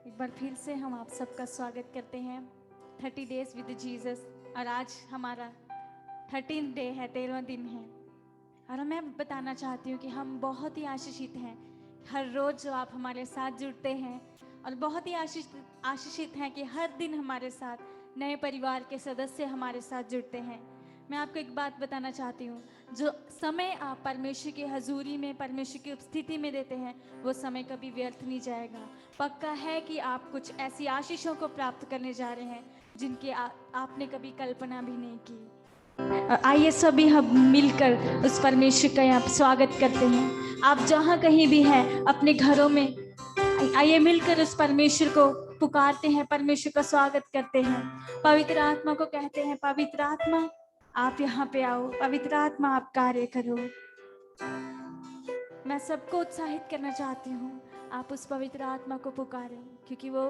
एक बार फिर से हम आप सबका स्वागत करते हैं 30 डेज विद जीसस। और आज हमारा 13 डे है, 13वां दिन है। और मैं बताना चाहती हूँ कि हम बहुत ही आशीषित हैं। हर रोज़ जो आप हमारे साथ जुड़ते हैं, और बहुत ही आशीषित हैं कि हर दिन हमारे साथ नए परिवार के सदस्य हमारे साथ जुड़ते हैं। मैं आपको एक बात बताना चाहती हूँ, जो समय आप परमेश्वर की हजूरी में, परमेश्वर की उपस्थिति में देते हैं, वो समय कभी व्यर्थ नहीं जाएगा। पक्का है कि आप कुछ ऐसी आशीषों को प्राप्त करने जा रहे हैं जिनकी आपने कभी कल्पना भी नहीं की। आइए सभी हम मिलकर उस परमेश्वर का यहाँ स्वागत करते हैं। आप जहाँ कहीं भी हैं अपने घरों में, आइए मिलकर उस परमेश्वर को पुकारते हैं, परमेश्वर का स्वागत करते हैं। पवित्र आत्मा को कहते हैं, पवित्र आत्मा आप यहाँ पे आओ, पवित्र आत्मा आप कार्य करो। मैं सबको उत्साहित करना चाहती हूँ, आप उस पवित्र आत्मा को पुकारें, क्योंकि वो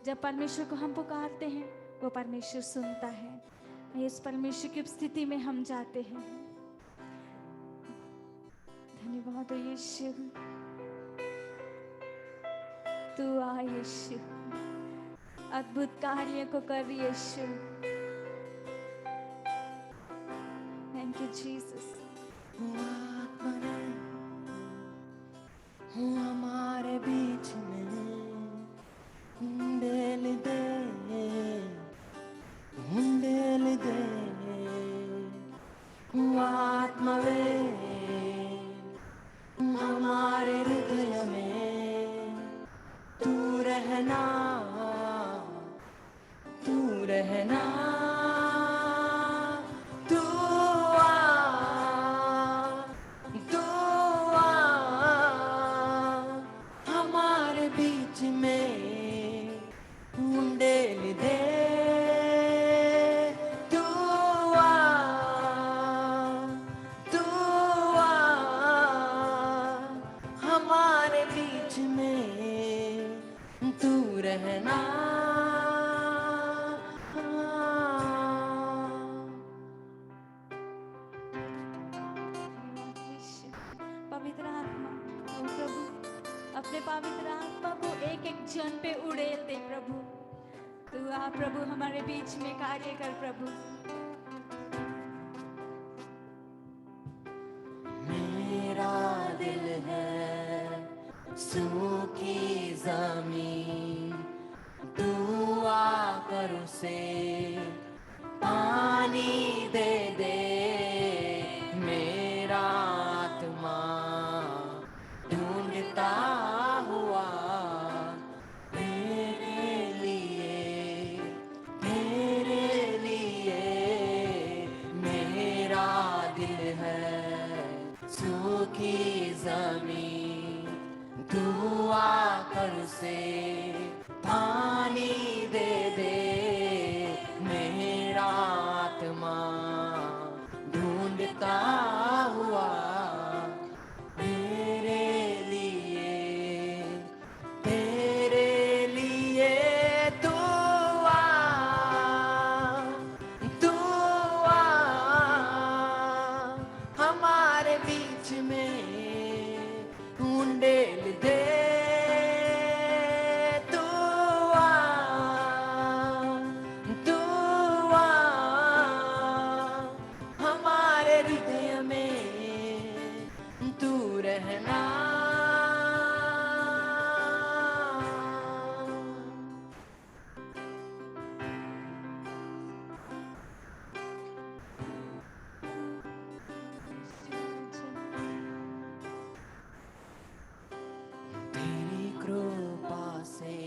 जब परमेश्वर को हम पुकारते हैं वो परमेश्वर सुनता है। इस परमेश्वर की उपस्थिति में हम जाते हैं। धन्यवाद यीशु, तू आ यीशु, अद्भुत कार्य को कर यीशु। Thank you Jesus. हमारे बीच में डेल दे आत्मवे हमारे हृदय में तू रहना तू रहना तू हमारे बीच में उंडेल दे तू हमारे बीच में तू रहना। पवित्र आत्मा, ओ प्रभु, अपने पवित्र आत्मा को एक एक जन पे उड़ेल दे प्रभु। तू आ प्रभु, हमारे बीच में कार्य कर प्रभु। मेरा दिल है सूखी जमीन, तू आकर उसे पानी दे दे। मेरा आत्मा ढूंढता हुआ तेरे लिए मेरा दिल है सूखी जमीन, तू आकर उसे पानी दे दे। मेरा आत्मा ढूंढता हुआ तेरे लिए तू आ हमारे बीच में उंडेल दे तू आ हमारे हृदय में तू रहना। तेरी कृपा से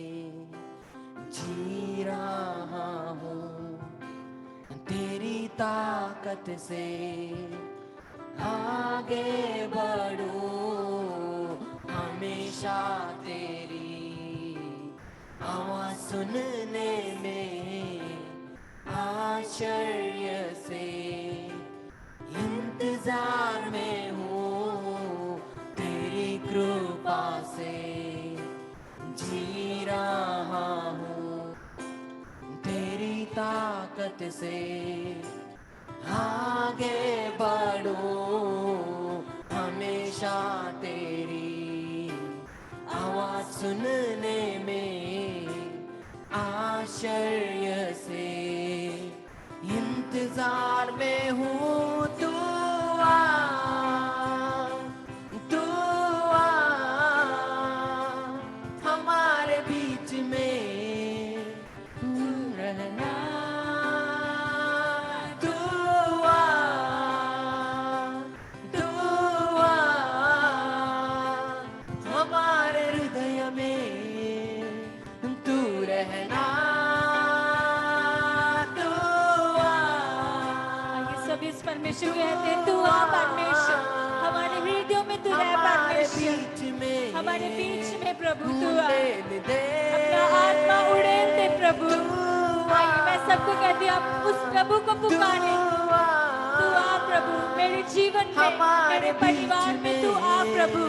जी रहा हूँ, तेरी ताकत से आगे बढ़ूं। हमेशा तेरी आवाज सुनने में आश्चर्य से इंतजार में हूँ। तेरी कृपा से जी रहा हूँ, तेरी ताकत से आगे बढ़ूं। हमेशा तेरी आवाज सुनने में आश्चर्य से इंतजार में हूँ तू आ हमारे बीच में तू रहना तू आ हमारे हृदय में तू रहना तू आइए सब इस परमेश्वर को कहते हैं, तू आ परमेश्वर, हमारे हृदयों में तू रह हमारे परमेश्वर, बीच में हमारे बीच में प्रभु तू आ, उड़ेल दे अपना आत्मा उड़ेल दे प्रभु। आइए मैं सबको कहती हूँ, आप उस प्रभु को पुकारे, तू आ प्रभु मेरे जीवन में, मेरे परिवार में तू आ प्रभु,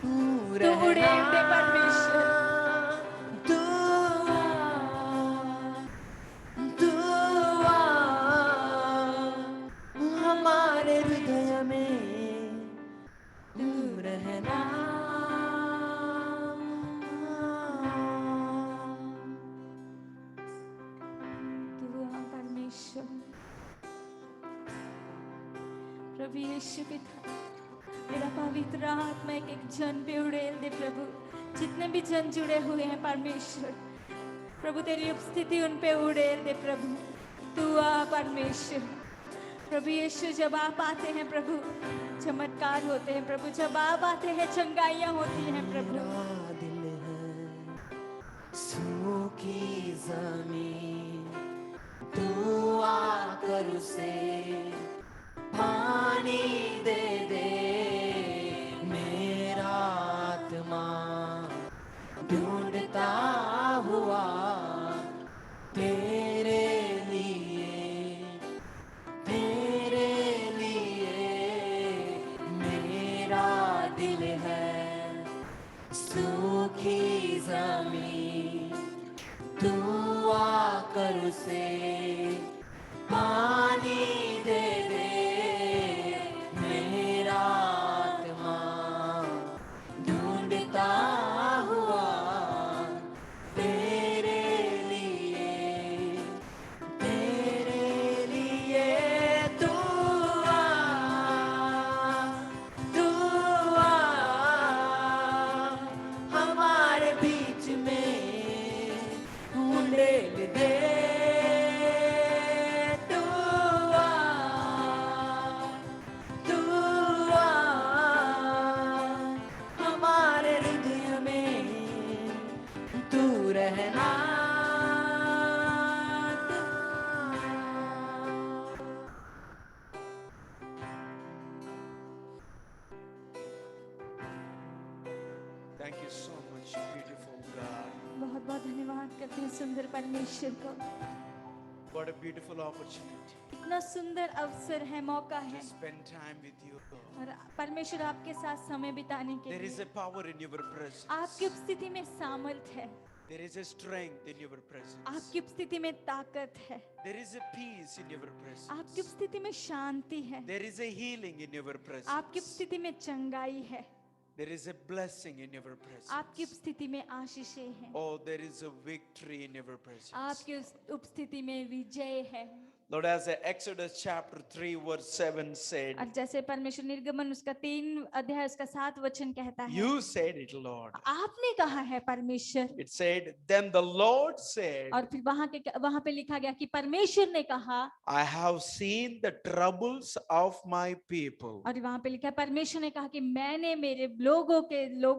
तू उड़ेल दे परमेश्वर। तू हमारे हृदय में तू रहना तू आ परमेश्वर। प्रभु यीशु पिता, मेरा पवित्र आत्मा एक एक जन पे उड़ेल दे प्रभु, जितने भी जन जुड़े हुए हैं परमेश्वर, प्रभु तेरी उपस्थिति उन पे उड़ेल दे प्रभु, तू आ परमेश्वर। प्रभु यीशु जब आप आते हैं प्रभु, चमत्कार होते हैं प्रभु, जब आप आते हैं चंगाइयाँ होती हैं प्रभु। मेरा दिल है सूखी जमीन तू आकर उसे पानी दे दे मेरा आत्मा ढूंढता हुआ तेरे लिए मेरा दिल है सूखी जमीन तू आकर उसे पानी दे दे मेरा आत्मा ढूंढता हुआ तेरे लिए तू आ हमारे बीच में उड़ेल दे तू आ हमारे हृदय में तू रहना Thank you so much, beautiful God. बहुत बहुत धन्यवाद करते हैं सुंदर परमेश्वर को। What a beautiful opportunity इतना सुंदर अवसर है, मौका है, to spend time with you. और परमेश्वर आपके साथ समय बिताने के There लिए is a power in your presence. आपकी उपस्थिति में सामर्थ है, There is a strength in your presence. आपकी उपस्थिति में ताकत है, There is a peace in your presence. आपकी उपस्थिति में शांति है, There is a healing in your presence. आपकी उपस्थिति में चंगाई है, There is a blessing in your presence. आपकी उपस्थिति में आशीषें हैं, Oh, there is a victory in your presence. आपकी उस उपस्थिति में विजय है। Lord, as Exodus chapter 3 verse 7 said, और जैसे परमेश्वर निर्गमन उसका 3 अध्याय उसका 7 वचन कहता है, you said it, Lord. आपने कहा है परमेश्वर, It said, then the Lord said, और फिर वहां पे लिखा गया कि परमेश्वर ने कहा, I have seen the troubles of my people. और वहां पे लिखा है परमेश्वर ने कहा कि मैंने मेरे लोगों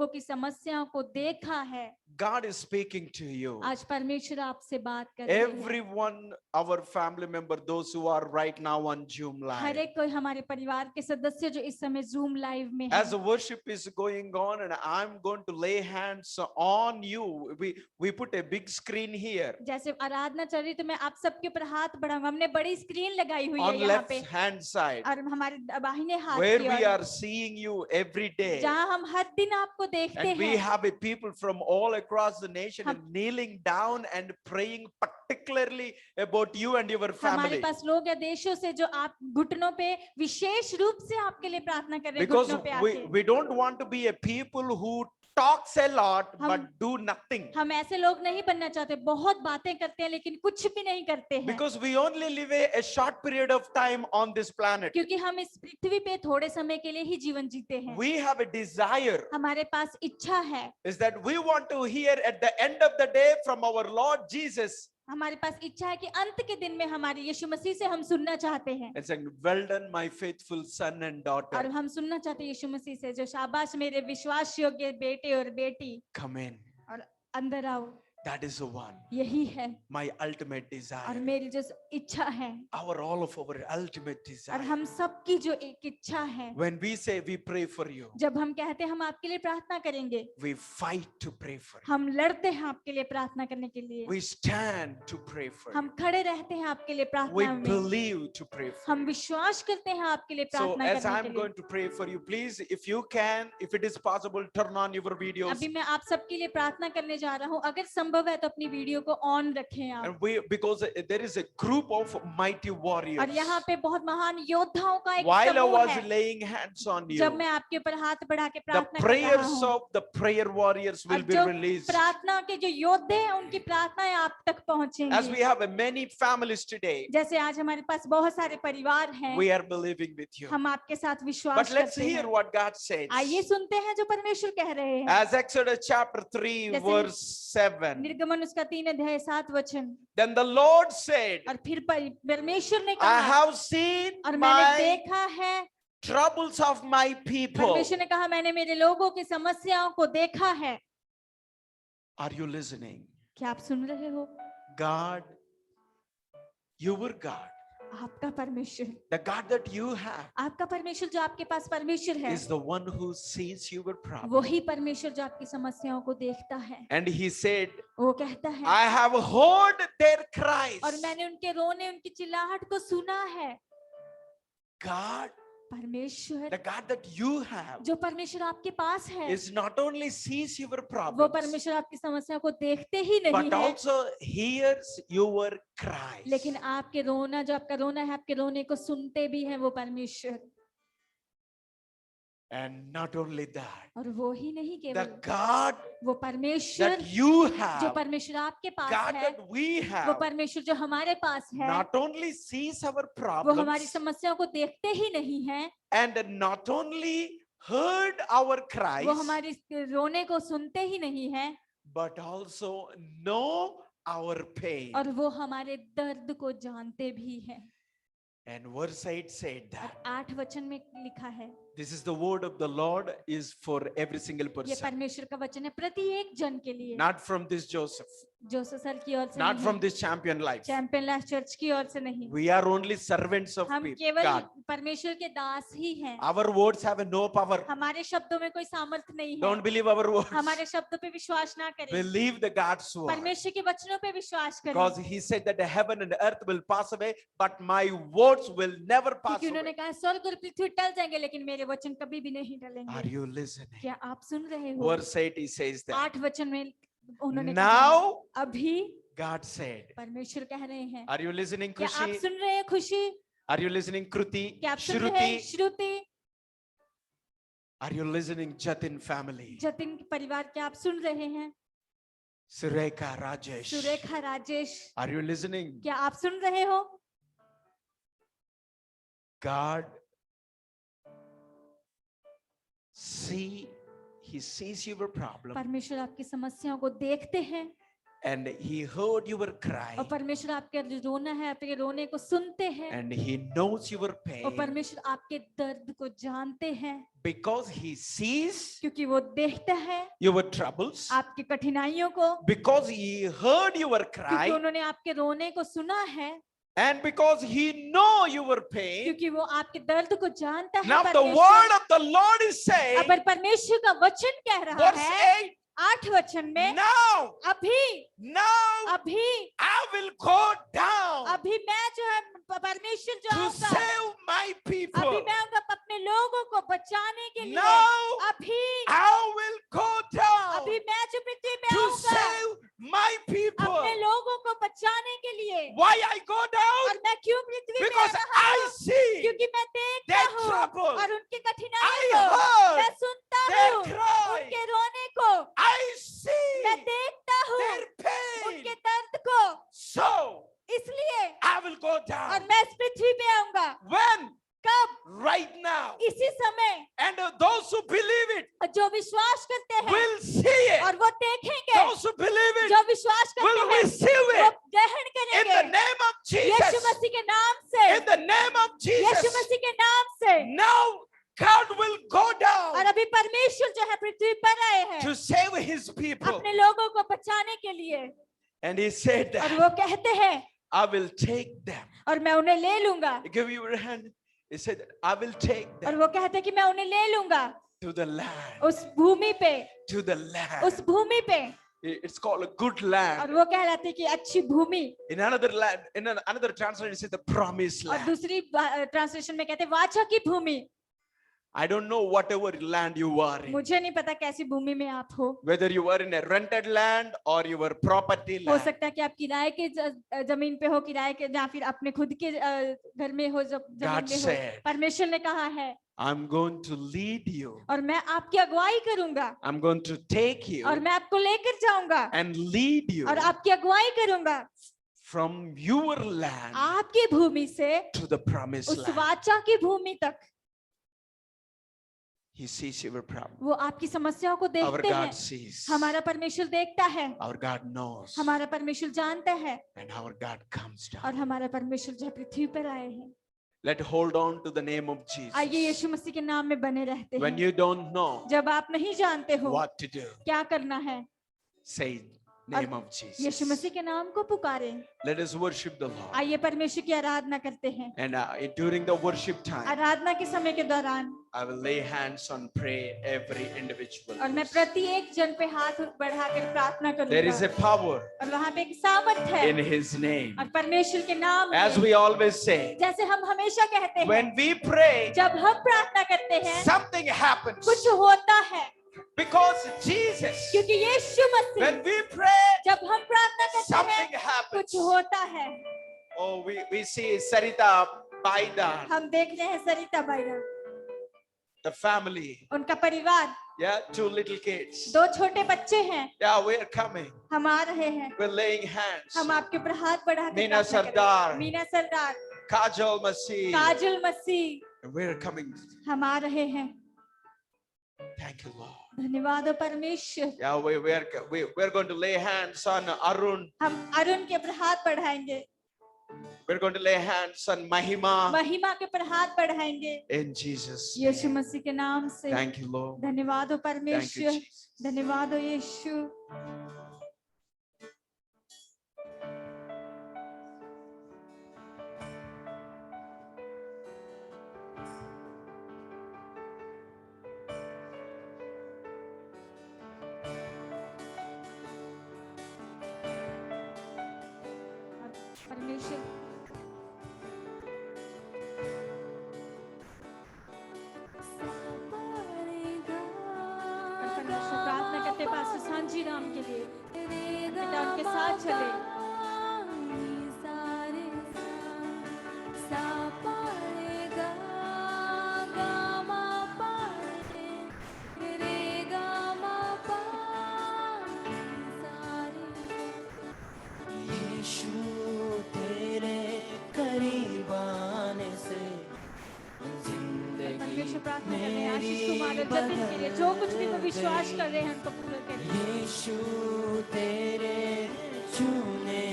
की समस्याओं को देखा है। God is speaking to you. आज परमेश्वर आपसे बात कर रहे हैं। Everyone, our family member, those who are right now on Zoom her live. एक कोई हमारे परिवार के सदस्य जो इस समय जूम लाइव में As है, the worship is going on and I'm going to lay hands on you, we put a big screen here. जैसे आराधना चल रही तो मैं आप सबके ऊपर हाथ बढ़ाऊंगा। हमने बड़ी स्क्रीन लगाई हुई है On यहाँ left पे, hand side, और हमारे दाहिने हाथ where की we ore, are seeing you every day. जहाँ हम हर दिन आपको देखते And we हैं। have a people from all across the nation and kneeling down and praying particularly about you and your हमारे family. पास लोग या देशों से जो आप घुटनों पे विशेष रूप से आपके लिए प्रार्थना कर रहे हैं, Because घुटनों पे आके। we don't want to be a people who talks a lot हम- but do nothing. हम ऐसे लोग नहीं बनना चाहते, बहुत बातें करते हैं लेकिन कुछ भी नहीं करते हैं, Because we only live a short period of time on this planet. क्योंकि हम इस पृथ्वी पे थोड़े समय के लिए ही जीवन जीते हैं। We have a desire हमारे पास इच्छा है, is that we want to hear at the end of the day from our Lord Jesus. हमारे पास इच्छा है कि अंत के दिन में हमारे यीशु मसीह से हम सुनना चाहते हैं, And saying, well done, my faithful son and और daughter. हम सुनना चाहते हैं यीशु मसीह से, जो शाबाश मेरे विश्वास योग्य बेटे और बेटी, Come in. और अंदर आओ। That is the one. यही है My ultimate और desire. मेरी जो इच्छा है, All of our ultimate और desire. हम सबकी जो एक इच्छा है। When we say we pray for you, जब हम कहते हैं हम आपके लिए प्रार्थना करेंगे, we fight to pray for you. हम लड़ते हैं आपके लिए प्रार्थना करने के लिए, We stand to pray for हम you. खड़े रहते हैं आपके लिए We प्रार्थना में, believe to pray for हम you. विश्वास करते हैं आपके लिए So प्रार्थना as करने I'm के लिए। going to pray for you, please, if you can, if it is possible, turn on your videos. अभी मैं आप सबके लिए प्रार्थना करने जा रहा हूँ, अगर संभव है तो अपनी वीडियो को ऑन रखें आप। And because there is a group of mighty warriors. और यहाँ पे बहुत महान योद्धाओं का एक While I समूह was है। laying hands on you, जब मैं आपके ऊपर हाथ बढ़ा के the प्रार्थना कर रहा prayers हूँ, of the prayer warriors will और be जो released. प्रार्थना के जो योद्धे हैं उनकी प्रार्थनाएं आप तक As पहुंचेंगी। we have many families today, जैसे आज हमारे पास बहुत सारे परिवार हैं, we are believing with you. हम आपके साथ विश्वास But let's करते hear हैं। what God says. आइए सुनते हैं जो परमेश्वर कह रहे हैं। As Exodus chapter 3 जैसे verse 7. निर्गमन उसका 3 अध्याय 7 वचन। Then the Lord said, और फिर परमेश्वर ने I कहा, have seen और मैंने my देखा है, troubles of my people. परमेश्वर ने कहा मैंने मेरे लोगों की समस्याओं को देखा है। Are you listening? क्या आप सुन रहे हो? God, your God, आपका परमेश्वर, the God that you have, आपका परमेश्वर जो आपके पास परमेश्वर है, is the one who sees your problem. वही परमेश्वर जो आपकी समस्याओं को देखता है। And he said, वो कहता है, I have heard their cries. और मैंने उनके रोने, उनकी चिल्लाहट को सुना है। God, परमेश्वर, the God that you have, जो परमेश्वर आपके पास है, is not only sees your वो problems, परमेश्वर आपकी समस्या को देखते ही नहीं but है, also hears your cries. लेकिन आपके रोना, जो आपका रोना है, आपके रोने को सुनते भी हैं वो परमेश्वर। And not only that, और वो ही नहीं the केवल God वो परमेश्वर that you जो have, परमेश्वर आपके पास God है, that we वो have, परमेश्वर जो हमारे पास है, not only sees our वो हमारी problems समस्याओं को देखते ही नहीं है, and not only heard our cries, वो हमारी रोने को सुनते ही नहीं है, but also know our pain. और वो हमारे दर्द को जानते भी हैं। And verse 8 said और that 8 वचन में लिखा है, this is the word of the Lord is for every single ये person, परमेश्वर का वचन है प्रत्येक जन के लिए, not from this Joseph, जो ससर की ओर से not नहीं from है, this champion life. Champion life church की ओर से नहीं, We are only servants of हम people, केवल God. परमेश्वर के दास ही हैं। Our words have no power. हमारे शब्दों में कोई सामर्थ्य नहीं है, Don't believe our words. हमारे शब्दों पे विश्वास ना करें, Believe the God's word. परमेश्वर के वचनों पे विश्वास करें, Because he said that the heaven and the earth will pass away, but my words will never pass क्योंकि उन्होंने away. कहा स्वर्ग और पृथ्वी टल जाएंगे लेकिन मेरे वचन कभी भी नहीं Are टलेंगे। you listening? क्या आप सुन रहे हो? Verse 8 he says that. 8 वचन में उन्होंने कहा, Now अभी God said. परमेश्वर कह रहे हैं, Are you listening, क्या आप Krushi? सुन रहे हैं खुशी? Are you listening, Kruti? क्या आप सुन रहे हैं Shruti? Shruti? Are you listening, Jatin family? Jatin के परिवार, क्या आप सुन रहे हैं? Sureka Rajesh. Surekha Rajesh, Are you listening? क्या आप सुन रहे हो? God he sees your problem परमेश्वर आपकी समस्याओं को देखते हैं, and he heard your cry और परमेश्वर आपके जो रोना है, आपके रोने को सुनते हैं, and he knows your और pain परमेश्वर आपके दर्द को जानते हैं, because he sees क्योंकि वो देखता है your troubles, आपकी कठिनाइयों को, because he heard your क्योंकि cry, उन्होंने आपके रोने को सुना है, and because he know your pain. क्योंकि वो आपके दर्द को जानता है। Now the परमेश्वर, word of the Lord is saying, अगर परमेश्वर का वचन कह रहा verse है 8, 8 वचन में, now अभी I will go down अभी मैं जो है परमेश्वर जो to आऊंगा, save my people. अभी मैं आऊंगा अपने लोगों को बचाने के लिए, Now अभी I will go down अभी मैं जो पृथ्वी में to आऊंगा save my people. अपने लोगों को बचाने के लिए। Why I go down? और मैं क्यों पृथ्वी में Because आ रहा I हूँ? see क्योंकि मैं देखता their हूँ trouble. और उनकी I कठिनाइयों को heard मैं सुनता their हूँ, cry. उनके रोने को, down. मैं इस पृथ्वी पे आऊंगा। When? कब? Right now. इसी समय। And those who believe it और जो विश्वास करते हैं will see it. और वो देखेंगे, Those who believe it जो विश्वास करते will हैं receive वो it. ग्रहण In करेंगे the name of Yeshu Jesus. Masih के नाम से। In the name of Yeshu Jesus. Masih के नाम से। Now God will go और down अभी परमेश्वर जो है पृथ्वी पर आए हैं to save his people. अपने लोगों को बचाने के लिए। And he said और that वो कहते हैं I will take them. और मैं उन्हें ले लूंगा। Give you your hand. He said that I will take और them वो कहते हैं कि मैं उन्हें ले लूंगा to the land. उस भूमि पे, To the land. उस भूमि पे। It's called a good और land. वो कहलाते हैं कि अच्छी भूमि। In another land, in another translation, it says the promised और land. दूसरी ट्रांसलेशन में कहते हैं वाचा की भूमि। I don't know whatever land you are in. मुझे नहीं पता कैसी भूमि में आप हो। Whether you are in a rented land or your property हो land. सकता है कि आप किराए के जमीन पे हो, किराए के या फिर अपने खुद के घर में हो, जमीन God में हो। said, परमेश्वर ने कहा है I'm going to lead you. और मैं आपकी अगुवाई करूंगा I'm going to take you और मैं आपको लेकर जाऊंगा and lead you और आपकी अगुवाई करूंगा from your land आपकी भूमि से to the promised उस land. वाचा की भूमि तक। He sees your problem. वो आपकी समस्याओं को Our देखते हैं। God sees. हमारा परमेश्वर देखता है, Our God knows. हमारा परमेश्वर जानता है And our God comes और down. हमारा परमेश्वर जो है पृथ्वी पर आए हैं। Let hold on to the name of आइए Jesus. यीशु मसीह के नाम में बने रहते When हैं। you don't know जब आप नहीं जानते हो what to do, क्या करना है, say name of Yeshu Jesus. Masih के नाम को पुकारें। Let us worship the Lord. आइए परमेश्वर की आराधना करते हैं। And during the worship time, आराधना के समय के दौरान I will lay hands on pray every individual. और मैं प्रत्येक जन पे हाथ बढ़ाकर प्रार्थना There is a करूंगा power और वहाँ पे एक सामर्थ है in His name. और परमेश्वर के नाम As में, we always say, जैसे हम हमेशा कहते हैं, when we pray, जब हम प्रार्थना करते हैं something happens. कुछ होता है, Because Jesus, क्योंकि यीशु मसीह when we pray, जब हम प्रार्थना करते something हैं happens. कुछ होता है। Oh, we see Sarita Paidan, हम देख रहे हैं सरिता भाई, the family. उनका परिवार, Yeah, 2 little kids. दो छोटे बच्चे हैं। Yeah, we're coming. हम आ रहे हैं, We're laying hands. हम आपके ऊपर हाथ बढ़ाकर मीना प्रार्थना करें। सरदार। मीना सरदार, Kajal Masih. काजल मसीह, We're coming. हम आ रहे हैं। Thank you, Lord. धन्यवाद हो परमेश्वर। Yeah, we're going to lay hands on Arun. हम अरुण के ऊपर हाथ बढ़ाएंगे, We're going to lay hands on Mahima. महिमा के ऊपर हाथ बढ़ाएंगे In Jesus' यीशु name. मसीह के नाम से। Thank you, Lord. धन्यवाद हो Thank you, परमेश्वर, Jesus. धन्यवाद हो यीशु। परमेश्वर परमेश्वर प्रार्थना करते पास सांझी राम के लिए, पिता उनके साथ चले। यीशु तेरे करीब आने से जिंदगी परमेश्वर प्रार्थना कर रहे हैं आशीष कुमार और जतिन के लिए, जो कुछ भी वो विश्वास कर रहे हैं उनको पूरा करें। यीशु तेरे छूने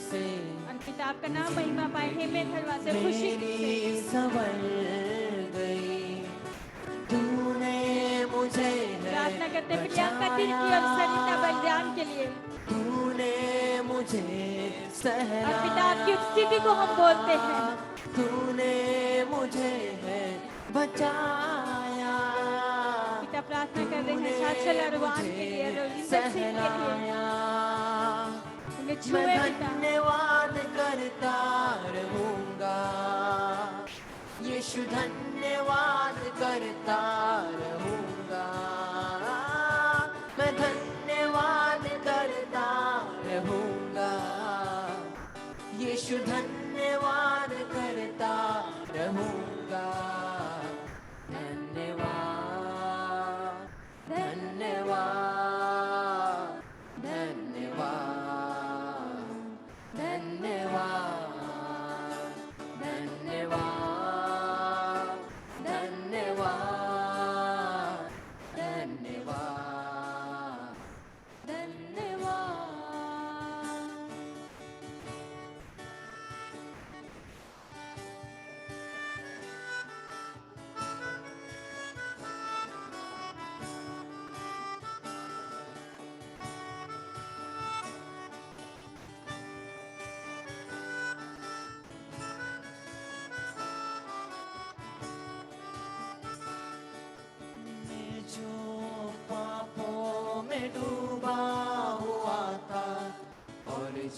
से और पिता आपका नाम महिमा पाए, हे मेरे दरवाजे खुशी मेरी से। संवर गई, तूने मुझे प्रार्थना करते हैं प्रियंका तिर्की और सरिता बलिदान के लिए। तूने मुझे और पिता आपकी उपस्थिति को हम बोलते हैं। तूने मुझे बचाया, पिता प्रार्थना कर रहे हैं शाचल अरवान के लिए, रविंदर सिंह के लिए, उन्हें मैं छुए पिता। धन्यवाद करता रहूंगा, यीशु धन्यवाद करता रहूंगा, मैं धन्यवाद करता रहूंगा, यीशु धन्यवाद करता रहूंगा, धन्यवाद धन्यवाद धन्यवाद धन्यवाद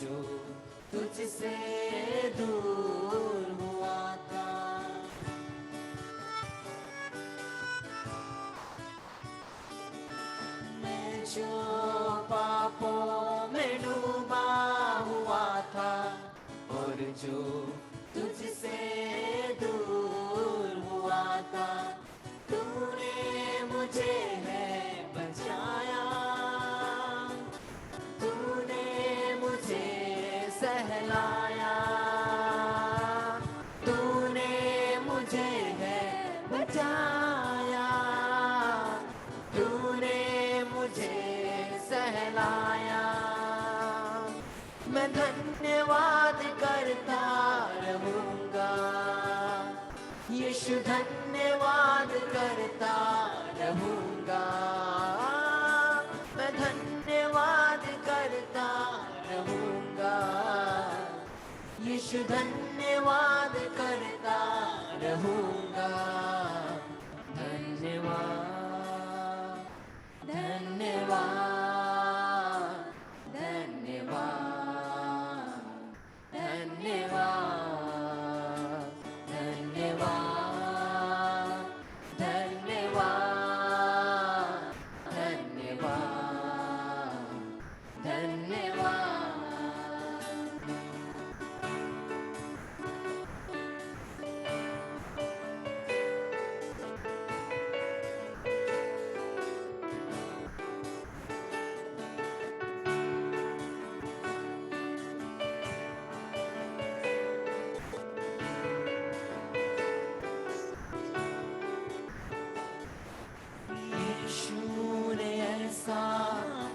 जो तुझसे दूर हुआ था। मैं जो पापों में डूबा हुआ था और जो तुझसे दूर हुआ था, तूने मुझे है बचाया, तूने मुझे सहलाया, तूने मुझे है बचाया, तूने मुझे सहलाया। मैं धन्यवाद करता रहूंगा, यीशु धन्यवाद करता रहूंगा। मैं धन्यवाद करता रहूंगा, यीशु धन्यवाद करता रहूंगा। धन्यवाद धन्यवाद धन्यवाद धन्यवाद धन्यवाद धन्यवाद धन्यवाद। यीशु ने ऐसा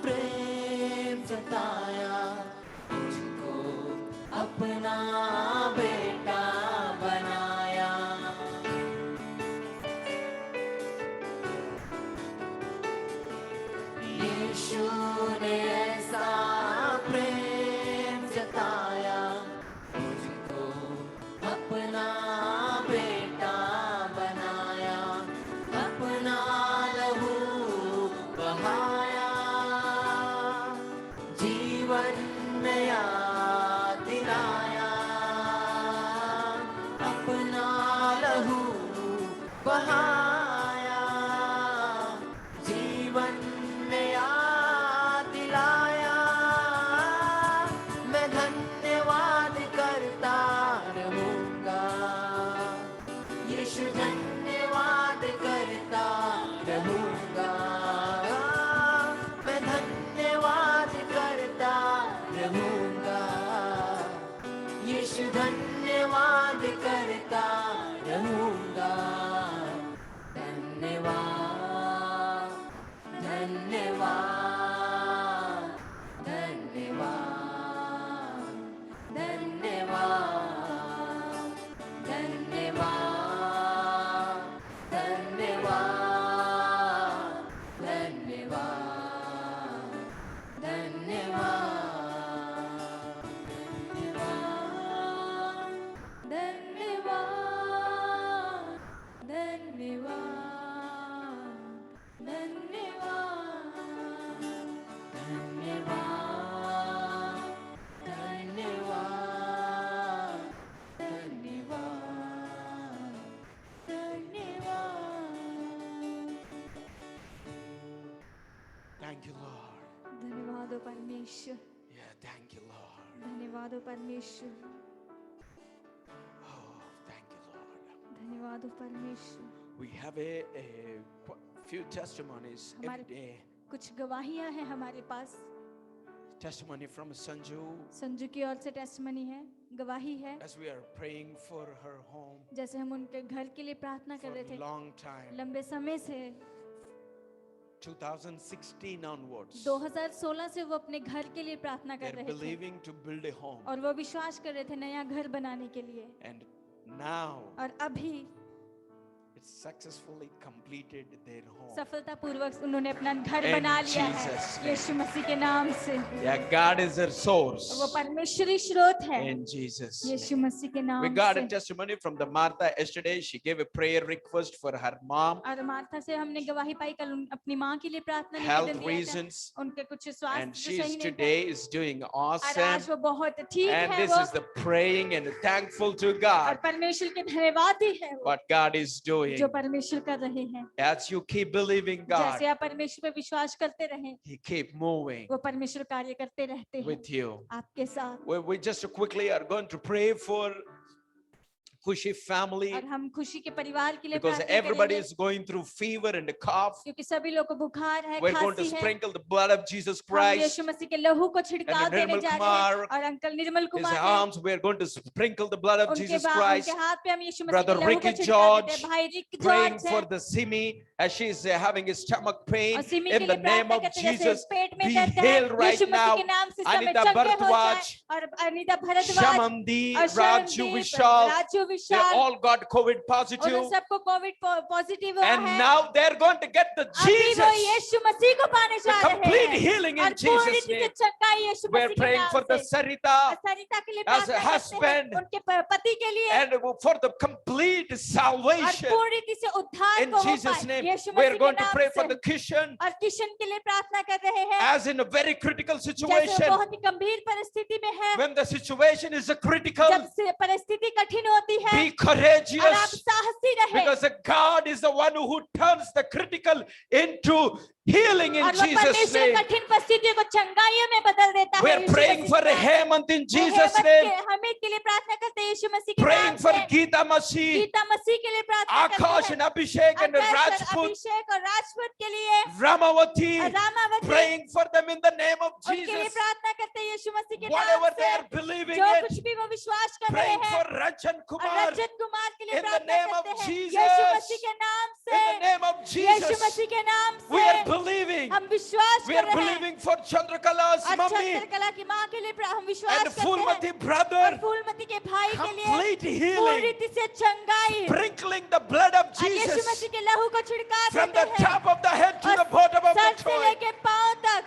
प्रेम जताया, मुझको अपना बेटा बनाया। यीशु ने ऐसा प्रेम जताया, मुझको अपना बेटा बनाया, अपना लहू बहाया, जीवन नया दिलाया, अपना लहू बहाया, जीवन नया दिलाया। मैं धन्यवाद करता रहूंगा, यीशु धन्यवाद करता रहूंगा। मैं धन्यवाद करता रहूंगा, यीशु धन्यवाद करता रहूंगा। धन्यवाद धन्यवाद धन्यवाद धन्यवाद धन्यवाद धन्यवाद धन्यवाद धन्यवाद धन्यवाद Thank you, Lord. धन्यवाद हो परमेश्वर, Yeah, thank you, Lord. धन्यवाद हो परमेश्वर, Oh, thank you, Lord. धन्यवाद हो परमेश्वर। We have a few testimonies every हमारे- day. कुछ गवाहियां हैं हमारे पास। Testimony from Sanju संजू की ओर से टेस्टमनी है, गवाही है। as we are praying for her home जैसे हम उनके घर के लिए प्रार्थना कर for रहे a थे long time, लंबे समय से, 2016 onwards. 2016 से वो अपने घर के लिए प्रार्थना कर They're रहे थे believing to build a home. और वो विश्वास कर रहे थे नया घर बनाने के लिए। And now और अभी successfully completed their home. सफलतापूर्वक उन्होंने अपना घर In बना लिया है Jesus' name. यीशु मसीह के नाम से। Yeah, God is their वो source. परमेश्वरी स्रोत है In Jesus' यीशु name. मसीह के We नाम got a से। testimony from the Martha yesterday. She gave a prayer request for her mom, और मार्था से हमने गवाही पाई कल अपनी माँ के लिए प्रार्थना health निवेदन दिया था। reasons, उनके कुछ and स्वास्थ्य जो she's सही नहीं थे today is doing और awesome. आज वो बहुत ठीक And है this वो is the praying and thankful to और God परमेश्वर के धन्यवादी है वो what God is doing. जो परमेश्वर कर रहे हैं। As you keep believing God, जैसे आप परमेश्वर पे विश्वास करते रहें He keep moving वो परमेश्वर कार्य करते रहते हैं with you. आपके साथ। We just quickly are going to pray for Kushi family और हम खुशी के परिवार के लिए because प्रार्थना everybody करेंगे is going through fever and cough. क्योंकि सभी लोग को बुखार है We're going to खांसी है। sprinkle the blood of Jesus हम Christ. यीशु मसीह के लहू को छिड़काव And देने Nirmal जा रहे हैं Kumar, और अंकल निर्मल His कुमार हैं arms, we are going to sprinkle the blood of उनके Jesus उनके Christ. हाथ पे हम यीशु मसीह Brother के लहू को Ricky छिड़काव देते George, हैं। भाई रिक Praying जॉर्ज for है the Simi as she is having a stomach pain. और सिमी In के the लिए name प्रार्थना of करते हैं जैसे Jesus, पेट में be दर्द है healed right यीशु मसीह now. के नाम से समय Anita चंगे हो जाए Bharadwaj, और अनीता भरद्वाज Shamandi, और Raju Sharandeep, Vishal, Raju they Vishal all got COVID उन positive. सबको कोविड पॉजिटिव हुआ And है now they're going to get the अभी वो Jesus, यीशु मसीह को पाने the जा रहे complete हैं healing और in पूरी Jesus' तरह name. से चंगाई यीशु We're मसीह के praying for नाम the से Sarita सरिता के लिए as a प्रार्थना करते हैं husband उनके पति के लिए and for the complete और salvation. पूरी तरह से उद्धार In को हो Jesus' पाए name, यीशु we're मसीह के going to नाम pray for से the Kishan और किशन के लिए प्रार्थना कर रहे हैं as in a very critical जैसे situation. वो बहुत ही गंभीर परिस्थिति में है When the situation is critical, जब से परिस्थिति कठिन होती है be और आप courageous साहसी रहे because God is the one who turns the critical into healing in और वो Jesus' परमेश्वर name. कठिन परिस्थितियों को चंगाइयों में बदल देता है We're Yeshu praying Masih for के नाम से। Hemant in वो Jesus' हेमंत name. के- हमीद के लिए प्रार्थना करते हैं यीशु मसीह के Praying नाम for से Geeta Masi, गीता मसीह के लिए प्रार्थना Akash करते and हैं Abhishek and आकाश और Rajput, अभिषेक और राजपूत के लिए Ramavati, और Ramavati praying for them in the name of उनके लिए Jesus. प्रार्थना करते हैं यीशु मसीह के नाम Whatever they से are believing जो in, कुछ भी वो विश्वास कर रहे praying हैं for Rajan और Kumar रजत कुमार के लिए in the प्रार्थना name of करते हैं Jesus. यीशु मसीह के नाम से in the name of Yeshu Jesus. Masih के नाम We से are believing. हम विश्वास We कर are रहे हैं believing for Chandrakala's और mummy चंद्रकला की माँ के लिए हम विश्वास and करते हैं Fulmati और brother. फूलमती के भाई के लिए Complete पूरी healing. रीति से चंगाई Sprinkling the blood of और यीशु Jesus मसीह के लहू को छिड़का from देते the हैं top of the head to और the bottom of sir the से toe. लेके पांव तक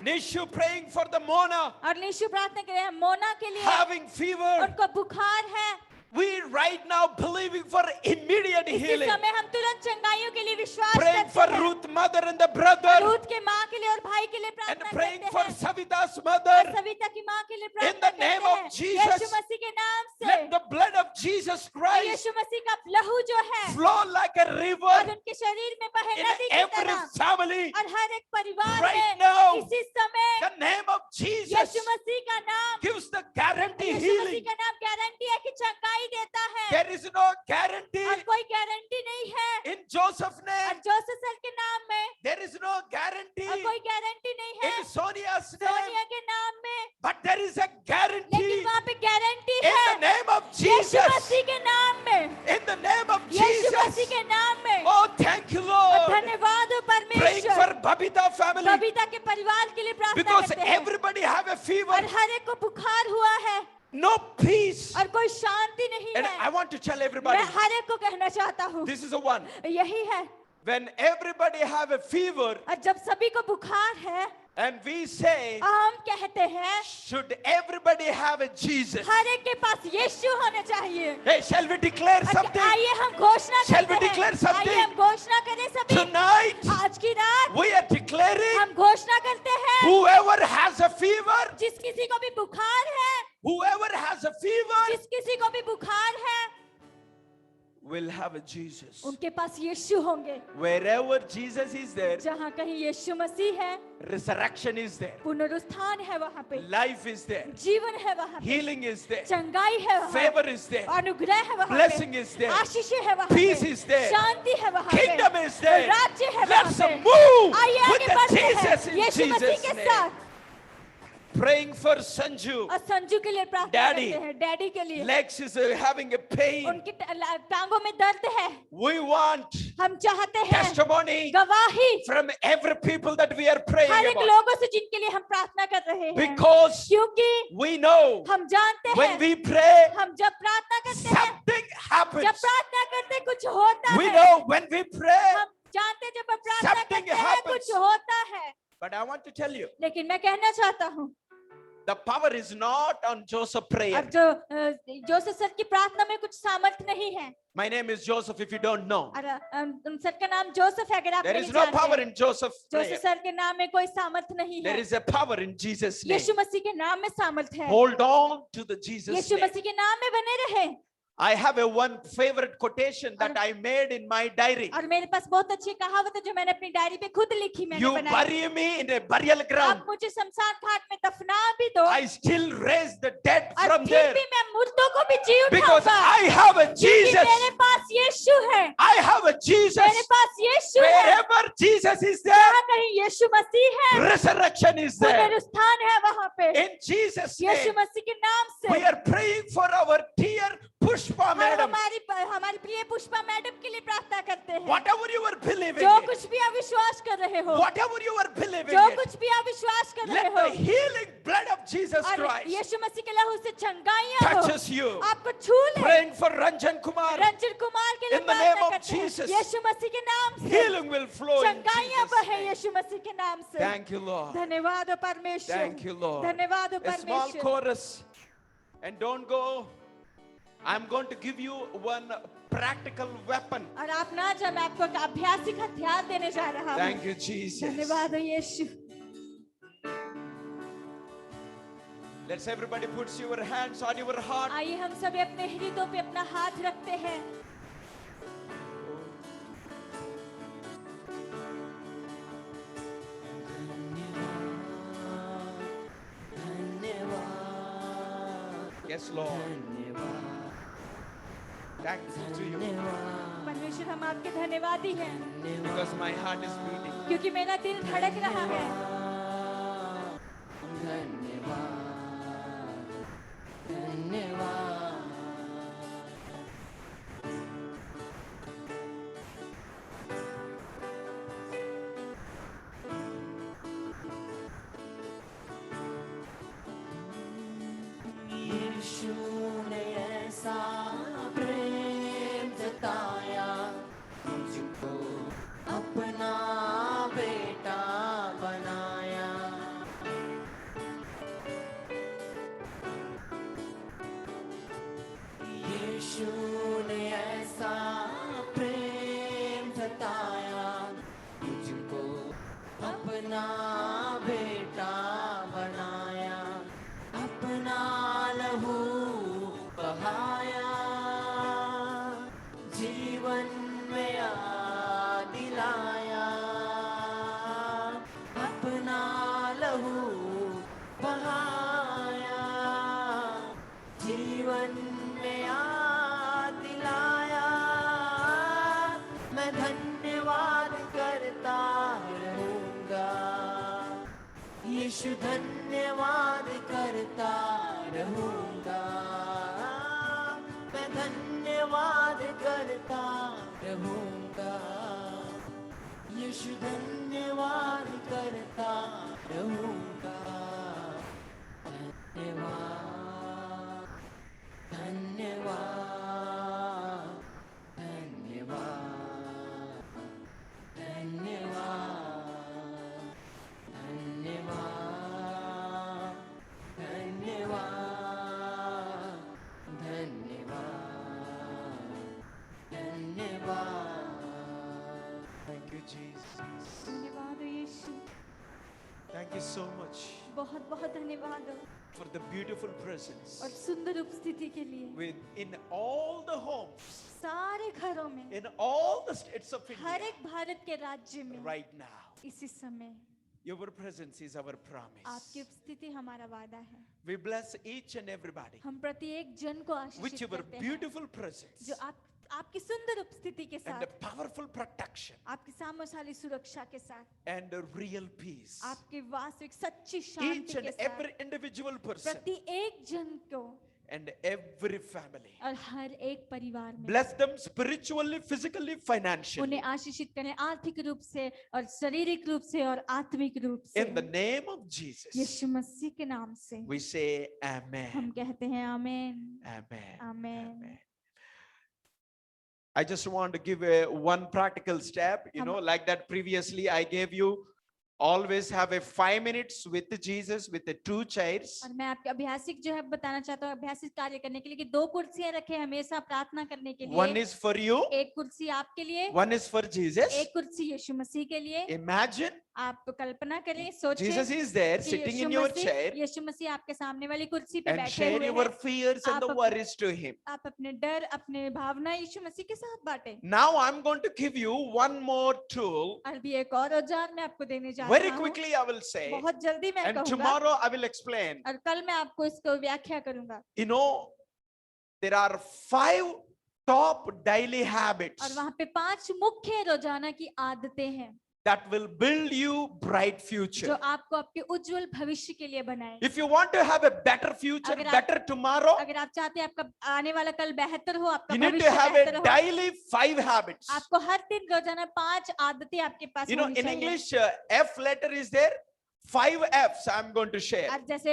Nishu praying for the Mona और निशु प्रार्थना कर रहे हैं मोना के लिए having fever. उनको बुखार है We right now believing for immediate इसी healing. समय हम तुरंत चंगाइयों के लिए विश्वास Praying for करते हैं Ruth mother and the brother. Ruth के माँ के लिए और भाई के लिए And प्रार्थना praying करते for हैं Savita's और mother. सविता की माँ के लिए In प्रार्थना the name करते of हैं Jesus, यीशु मसीह के नाम से Let the blood of Jesus और Christ यीशु मसीह का लहू जो है flow like a और river उनके शरीर में बहे in नदी की every तरह family. और हर एक परिवार Right में now, इसी समय The name of Jesus यीशु मसीह का नाम gives the guarantee Yeshu Masih healing. का नाम गारंटी है कि चंगाई देता है There is no guarantee और कोई गारंटी नहीं है in Joseph's और name. जोसेफ के नाम में There is no guarantee और कोई गारंटी नहीं है in Sonia's name. सोनिया के नाम में But there is a लेकिन guarantee वहाँ पे गारंटी in है the name of Yeshu Jesus. Masih के नाम में In the name of Yeshu Masih Jesus. के नाम में Oh, thank you, और Lord. धन्यवाद हो Praying परमेश्वर for Babita family कविता के परिवार के लिए प्रार्थना because करते हैं everybody have a fever, और हर एक को बुखार हुआ है no peace. और कोई शांति नहीं And है I want to tell everybody, मैं हर एक को कहना चाहता हूँ this is the one. यही है When everybody have a fever और जब सभी को बुखार है and we say, हम कहते हैं should everybody have a Jesus? हर एक के पास यीशु होने चाहिए Hey, shall we declare और something? आइए हम घोषणा Shall we करते हैं declare something? आइए हम घोषणा करें सभी Tonight, आज की रात we are declaring हम घोषणा करते हैं whoever has a fever, जिस किसी को भी बुखार है whoever has a fever जिस किसी को भी बुखार है will have a Jesus. उनके पास यीशु होंगे Wherever Jesus is there, जहाँ कहीं यीशु मसीह है resurrection is there, पुनरुत्थान है वहाँ पे life is there, जीवन है वहाँ पे healing is there, चंगाई है वहाँ favor पे is there, अनुग्रह है वहाँ blessing पे is there, आशीष है वहाँ peace पे is there, शांति है वहाँ पे kingdom is there. राज्य है वहाँ Let's पे move आइए with आगे the बढ़ते हैं Jesus in Yeshu Masih Jesus' के name. साथ praying for Sanju. और संजू के लिए प्रार्थना Daddy. करते हैं, डैडी के लिए। Legs is having a pain. उनकी टांगों में दर्द है। We want हम चाहते हैं testimony गवाही from every people that we are praying हर एक about. लोगों से जिनके लिए हम प्रार्थना कर रहे हैं, Because क्योंकि we know हम जानते when हैं we pray, हम जब प्रार्थना करते हैं, something जब happens. प्रार्थना करते हैं कुछ होता We है। know when we pray, हम जानते हैं जब हम प्रार्थना something करते हैं happens. कुछ होता है। but I want to tell you, लेकिन मैं कहना चाहता हूँ, the power is not on Joseph's prayer. अब जोसेफ सर की प्रार्थना में कुछ सामर्थ्य नहीं है। My name is Joseph, if you don't know. और सर का नाम जोसेफ है, अगर आप There नहीं is no power जानते। in Joseph's prayer. Joseph sir के नाम में कोई सामर्थ्य नहीं There है। is a power in Jesus' name. यीशु मसीह के नाम में सामर्थ्य है। Hold on to the Jesus Yeshu name. मसीह के नाम में बने रहे। I have a one favorite quotation that I made in my diary. और मेरे पास बहुत अच्छी कहावत है जो मैंने अपनी डायरी पे खुद लिखी, मैंने You बनाई। bury me in a burial ground, आप मुझे शमशान घाट में दफना भी दो, I still raise the dead और from फिर there भी मैं मुर्दों को भी जी because उठाऊंगा, I have a क्योंकि Jesus. मेरे पास यीशु है। I have a मेरे Jesus. पास यीशु है। Wherever Jesus is there, जहाँ कहीं यीशु मसीह है, resurrection is there. पुनरुत्थान है वहाँ पे। In Jesus' यीशु name, मसीह के नाम से we are praying for our dear Pushpa हम madam. हमारी प्रिय पुष्पा मैडम के लिए प्रार्थना करते हैं। Whatever you are believing जो in, कुछ भी आप विश्वास कर रहे हो, whatever you are believing जो in, कुछ भी आप विश्वास कर रहे let हो, the healing blood of Jesus और Christ यीशु मसीह के लहू से चंगाइयाँ हो, touches you. आपको छू ले। Praying for Ranjan Kumar, Ranjan Kumar के लिए In the name प्रार्थना of करते हैं। Jesus. यीशु मसीह के नाम से healing will flow in चंगाइयाँ Jesus' बहे name. यीशु मसीह के नाम से। Thank you, Lord. धन्यवाद हो परमेश्वर, Thank you, Lord. धन्यवाद हो A small परमेश्वर। chorus, and don't go. I'm going to give you one practical weapon. और आप ना जब मैं आपको एक अभ्यासिक हथियार देने जा रहा हूँ। Thank you, Jesus. धन्यवाद हो यीशु। Let's everybody put your hands on your heart. आइए हम सभी अपने हृदयों पे अपना हाथ रखते हैं। Yes, Lord. Thanks to you परमेश्वर हम आपके धन्यवादी हैं, because my heart is beating. क्योंकि मेरा दिल धड़क रहा है। यीशु ने ऐसा प्रेम जताया, मुझको अपना बेटा बनाया। यीशु ने ऐसा प्रेम जताया, मुझको अपना बेटा बनाया। अपना लहू बहाया, जीवन में याद दिलाया। अपना लहू बहाया, जीवन में याद दिलाया। मैं धन्यवाद करता रहूंगा, यीशु धन्यवाद करता रहूंगा। मैं धन्यवाद करता रहूंगा, यीशु धन्यवाद करता रहूंगा। धन्यवाद, धन्यवाद, धन्यवाद, धन्यवाद, धन्यवाद, धन्यवाद, धन्यवाद, धन्यवाद। Thank you, Jesus. धन्यवाद हो यीशु, Thank you so much बहुत बहुत धन्यवाद हो for the beautiful presence और सुंदर उपस्थिति के लिए। in all the homes, सारे घरों में, in all the states of her India एक भारत के राज्य में right now. इसी समय Your presence is our promise. आपकी उपस्थिति हमारा वादा है। We bless each and everybody हम प्रत्येक जन को आशीषित with your करते हैं beautiful presence. जो आपकी सुंदर उपस्थिति के and a साथ, powerful protection आपकी सामर्थ्यशाली सुरक्षा के साथ, and a real peace. आपकी वास्तविक सच्ची Each शांति and के साथ every individual person प्रति एक जन को and every family. और हर एक परिवार में Bless them spiritually, physically, financially. उन्हें आशीषित करें आर्थिक रूप से और शारीरिक रूप से और आत्मिक रूप से। In the name of Jesus, यीशु मसीह के नाम से we say हम Amen. कहते हैं आमीन, Amen. आमीन। Amen. I just want to give one practical step, like that previously I gave you. Always have a 5 minutes with Jesus with the 2 chairs. और मैं आपके अभ्यासिक जो है बताना चाहता हूँ, अभ्यासिक कार्य करने के लिए कि 2 कुर्सियां रखें हमेशा प्रार्थना करने के One लिए। is for you, एक कुर्सी आपके लिए, one is for Jesus. एक कुर्सी यीशु मसीह के लिए। Imagine आप कल्पना करें, सोचें Jesus is there कि sitting in Yeshu your Masih chair यीशु मसीह आपके सामने वाली कुर्सी पे and बैठे share हुए your हैं। fears and the आप worries to him. आप अपने डर, अपने भावना यीशु मसीह के साथ बांटें। Now I'm going to give you one more tool. अभी एक और औजार मैं आपको देने जा Very रहा हूँ। quickly I will say, बहुत जल्दी मैं and कहूँगा tomorrow I will explain. और कल मैं आपको इसको व्याख्या करूंगा। There are 5 top daily और habits वहाँ पे 5 मुख्य रोजाना की आदतें हैं that will build you bright जो future. आपको आपके उज्जवल भविष्य के लिए बनाए। If you want to have a better future, अगर आप- better tomorrow, अगर आप चाहते हैं आपका आने वाला कल बेहतर हो, आपका you need to भविष्य have बेहतर a हो, daily 5 habits. आपको हर दिन रोजाना 5 आदतें आपके पास होनी In चाहिए। English, F letter is there. 5 F's I'm going to share. अब जैसे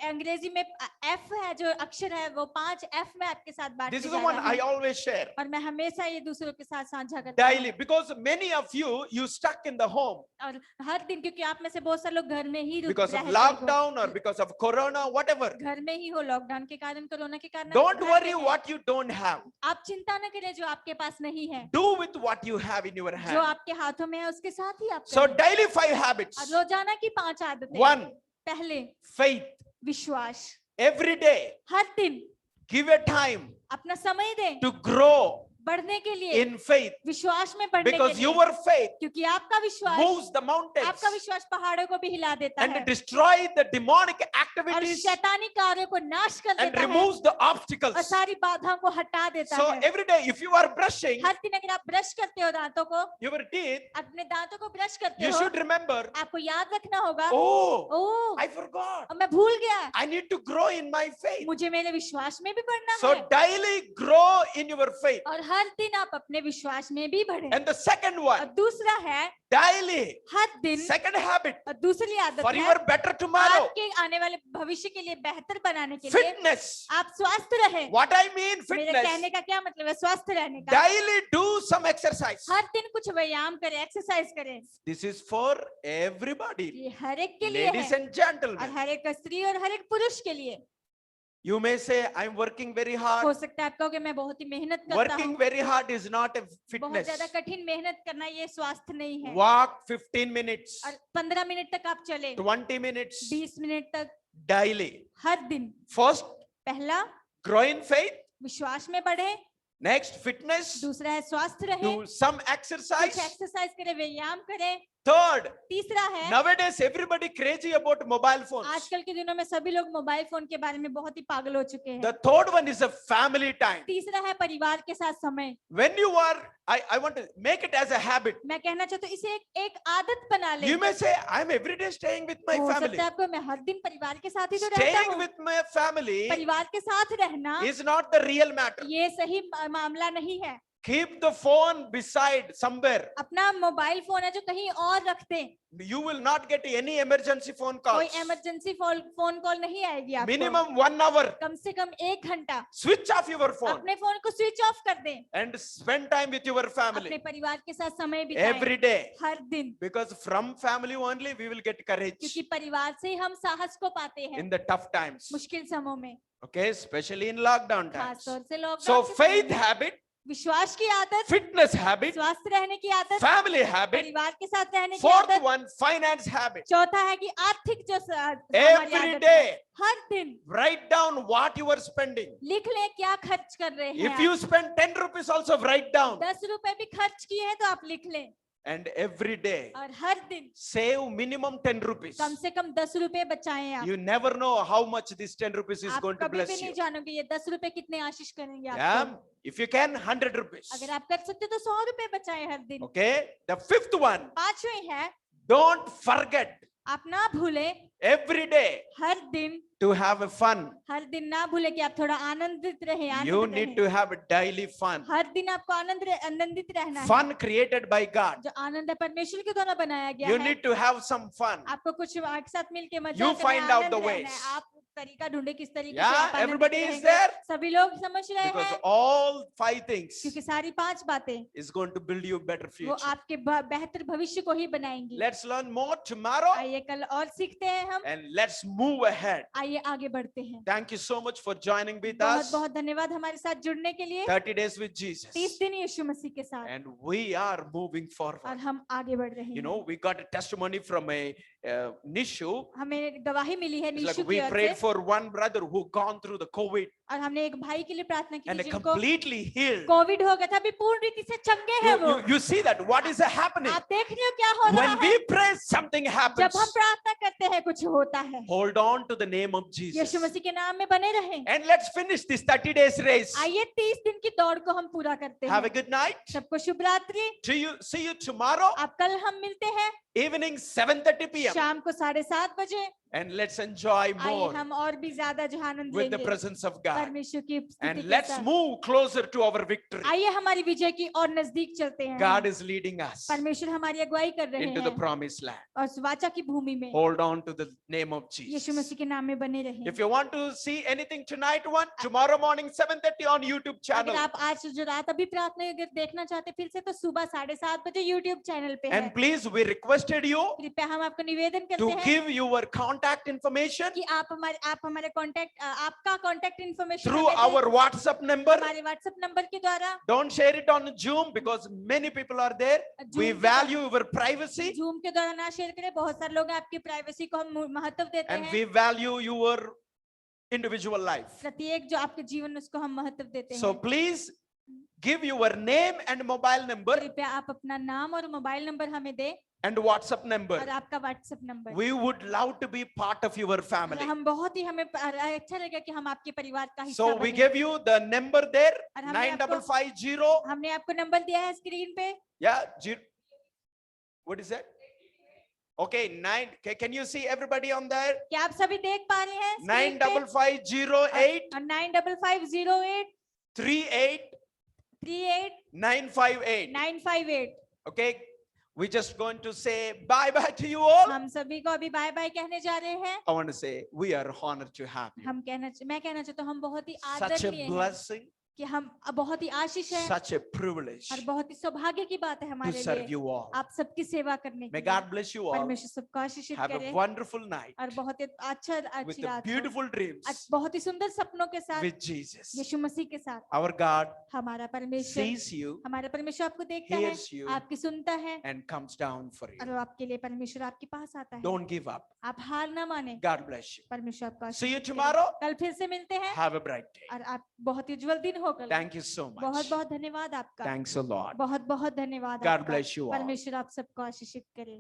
अंग्रेजी में F है जो अक्षर है वो 5 F में आपके साथ बांटे This is जा the one रहा I है। always share. और मैं हमेशा ये दूसरों के साथ साझा करता Daily, हूँ। because many of you stuck in the home और हर दिन, क्योंकि आप में से बहुत सारे लोग घर में ही because of रहते हो। lockdown or because of corona, whatever. घर में ही हो, लॉकडाउन के कारण, कोरोना के कारण। Don't घर worry में हैं। what you don't have. आप चिंता न करें जो आपके पास नहीं है, Do with what you have in your जो hand. आपके हाथों में है उसके साथ ही आप So करें। daily 5 habits. और रोजाना की 5 आदतें। 1, पहले faith. विश्वास, Every day, हर दिन give a time अपना समय दें to grow बढ़ने के लिए, in faith विश्वास में बढ़ने के because लिए, your faith क्योंकि आपका विश्वास, moves the mountains आपका विश्वास पहाड़ों को भी हिला देता है and destroy the demonic और activities शैतानी कार्यों को नाश कर and देता है removes the और obstacles. सारी बाधाओं को हटा देता So है। every day, if you are brushing हर दिन अगर आप ब्रश करते हो दांतों को, your teeth, अपने दांतों को ब्रश करते you हो, should remember, आपको याद रखना होगा, oh, ओह I forgot. अब मैं भूल गया, I need to grow in my faith. मुझे मेरे विश्वास में भी बढ़ना So है। daily grow in your faith. और हर दिन आप अपने विश्वास में भी बढ़े। And the second और one, दूसरा है daily, हर दिन, second habit और दूसरी आदत for है your better tomorrow, आपके आने वाले भविष्य के लिए बेहतर बनाने के लिए fitness. आप स्वस्थ रहे। What I mean मेरे fitness, कहने का क्या मतलब है? स्वस्थ रहने का। daily do some exercise. हर दिन कुछ व्यायाम करें, एक्सरसाइज करें। This is for everybody, ये हर एक के लिए ladies है and और gentlemen. हर एक स्त्री और हर एक पुरुष के लिए। You may say, I'm working very हो hard. सकता है आप कहोगे मैं बहुत ही मेहनत करता Working हूँ। very hard is not a बहुत fitness. ज्यादा कठिन मेहनत करना ये स्वास्थ्य नहीं है। Walk 15 minutes, और 15 मिनट तक आप चले, 20 minutes 20 मिनट तक daily. हर दिन। First, पहला grow in faith. विश्वास में बढ़े, Next, fitness. दूसरा है स्वस्थ रहे, Do some कुछ exercise. एक्सरसाइज करें, व्यायाम करें। Third, तीसरा है nowadays everybody crazy about mobile phones. आजकल के दिनों में सभी लोग मोबाइल फोन के बारे में बहुत ही पागल हो चुके The हैं। third one is a family time. तीसरा है परिवार के साथ समय। When you are, I want to make it as a habit. मैं कहना चाहती हूँ इसे एक आदत बना ले। You may say, I'm every day staying with my हो family. सकता है आपको मैं हर दिन परिवार के साथ ही तो रहता Staying हूँ। with my family परिवार के साथ रहना is not the real matter. ये सही मामला नहीं है। Keep the phone beside somewhere. अपना मोबाइल फोन है जो कहीं और रख दें, You will not get any emergency phone कोई calls. इमरजेंसी फोन कॉल नहीं आएगी आपको। Minimum 1 hour. कम से कम 1 घंटा Switch off your phone अपने फोन को स्विच ऑफ कर दें, and spend time with your अपने family परिवार के साथ समय बिताएं every day. हर दिन, Because from family only we will get courage क्योंकि परिवार से ही हम साहस को पाते हैं in the tough times. मुश्किल समयों में, Okay, especially in lockdown खास times. तौर से लॉकडाउन So के समय faith में। habit, विश्वास की आदत, fitness habit, स्वस्थ रहने की आदत, family habit. परिवार के साथ रहने की Fourth आदत, one, finance habit. चौथा है कि आर्थिक जो हमारी Every आदत है, day, हर दिन write down what you are spending. लिख लें क्या खर्च कर रहे हैं If you spend 10 rupees also write down. 10 रुपए भी खर्च किए हैं तो आप लिख लें। and every day और हर दिन save minimum 10 rupees. कम से कम 10 रुपए बचाएं आप। You never know how much this 10 rupees is आप going to कभी भी bless नहीं you. जानोगे ये 10 रुपए कितने आशीष करेंगे Yeah, आपको। if you can, 100 rupees. अगर आप कर सकते हो तो 100 रुपए बचाएं हर दिन। Okay, the fifth one, पांचवें है, don't forget आप ना भूले every day हर दिन, to have a fun. हर दिन ना भूले कि आप थोड़ा आनंदित रहे, You आनंदित need रहे। to have a daily fun. हर दिन आपको आनंदित रहना है। Fun created by God. जो आनंद है परमेश्वर के द्वारा बनाया गया You है। need to have some fun. आपको कुछ एक साथ मिलके मजा You करना find है, out आनंद the रहना ways. है। आप तरीका ढूंढे किस तरीके से Yeah, आप आनंदित everybody is रहेंगे। there. सभी लोग समझ रहे Because हैं all 5 things क्योंकि सारी 5 बातें is going to build you a better वो future. आपके बेहतर भविष्य को ही बनाएंगी। Let's learn more tomorrow आइए कल और सीखते हैं हम, and let's move ahead. आइए आगे बढ़ते हैं। Thank you so much for joining with बहुत us. बहुत धन्यवाद हमारे साथ जुड़ने के लिए। 30 days with Jesus. 30 दिन यीशु मसीह के साथ And we are moving और forward. हम आगे बढ़ रहे You हैं। know, we got a testimony from a Nishu. हमें गवाही मिली है It's निशु like की we ओर prayed से for one brother who gone through the COVID और हमने एक भाई के लिए प्रार्थना की and थी जिनको completely healed. कोविड हो गया था, अभी पूर्ण रीति से चंगे हैं वो। You see that? What is happening? आप देख रहे हो क्या हो रहा When है? we pray, something जब happens. हम प्रार्थना करते हैं कुछ होता है। Hold on to the name of Yeshu Jesus. Masih के नाम में बने रहें। And let's finish this 30 days race. आइए 30 दिन की दौड़ को हम पूरा करते Have a हैं। good night. सबको शुभ रात्रि। See you tomorrow आप कल हम मिलते हैं evening 7:30 p.m. शाम को 7:30 बजे। and let's enjoy आइए more हम और भी ज्यादा जो आनंद with the लेंगे presence of God. परमेश्वर की उपस्थिति And के let's साथ। move closer to our victory. आइए हमारी विजय की और नजदीक चलते हैं। God is leading us परमेश्वर हमारी अगुवाई कर रहे into the हैं promised land. और वाचा की भूमि में। Hold on to the name of Yeshu Jesus. Masih के नाम में बने रहें। If you want to see anything tonight, tomorrow morning 7:30 on YouTube अगर channel. आप आज जो रात अभी प्रार्थना अगर देखना चाहते फिर से तो सुबह 7:30 बजे YouTube चैनल पे है। And please, we requested you कृपया हम आपको निवेदन करते to हैं give your contact information कि आप हमारे कांटेक्ट आपका contact information through our WhatsApp number. हमारे व्हाट्सएप नंबर के द्वारा। Don't share it on Zoom because many people are there. We value your privacy Zoom के द्वारा ना शेयर करें, बहुत सारे लोग हैं, आपकी प्राइवेसी को हम महत्व देते and हैं। we value your individual life. प्रत्येक जो आपके जीवन उसको हम महत्व देते So हैं। please give your name and mobile number कृपया आप अपना नाम और मोबाइल नंबर हमें दें and WhatsApp और number. आपका WhatsApp number. We would love to be part of your family. हम बहुत ही हमें अच्छा लगेगा कि हम आपके परिवार का हिस्सा So we बने। give you the number there, और हमने आपको- 9550. हमने आपको नंबर दिया है स्क्रीन पे। Yeah, what is that? Okay, can you see everybody on there? क्या आप सभी देख पा रहे हैं स्क्रीन पे? 95508 और 95508 38 38 958. 958। Okay, we're just going to say bye bye to you all. हम सभी को अभी बाय बाय कहने जा रहे हैं। I want to say we are honored to have you. मैं कहना चाहता हूँ हम बहुत ही Such a आदरणीय हैं blessing, कि हम बहुत ही आशीष है such a privilege और बहुत ही सौभाग्य की बात है to हमारे serve लिए you all. आप सबकी सेवा करने के May लिए। God bless you all. परमेश्वर सबको आशीषित Have a करे wonderful night और बहुत ही अच्छी with the रात हो। beautiful dreams बहुत ही सुंदर सपनों के साथ with Jesus. यीशु मसीह के साथ। Our God हमारा परमेश्वर sees you, हमारा परमेश्वर आपको देखता है, hears you, आपकी सुनता है and comes down for you. और वो आपके लिए परमेश्वर आपके पास आता है। Don't give up. आप हार ना माने। God bless you. परमेश्वर आपको See you आशीष करे। tomorrow. कल फिर से मिलते हैं Have a bright day. और आप बहुत ही उज्जवल दिन हो कल। Thank you so बहुत much. बहुत धन्यवाद आपका। Thanks a lot. बहुत बहुत धन्यवाद God आपका। bless you all. परमेश्वर आप सबको आशीषित करे।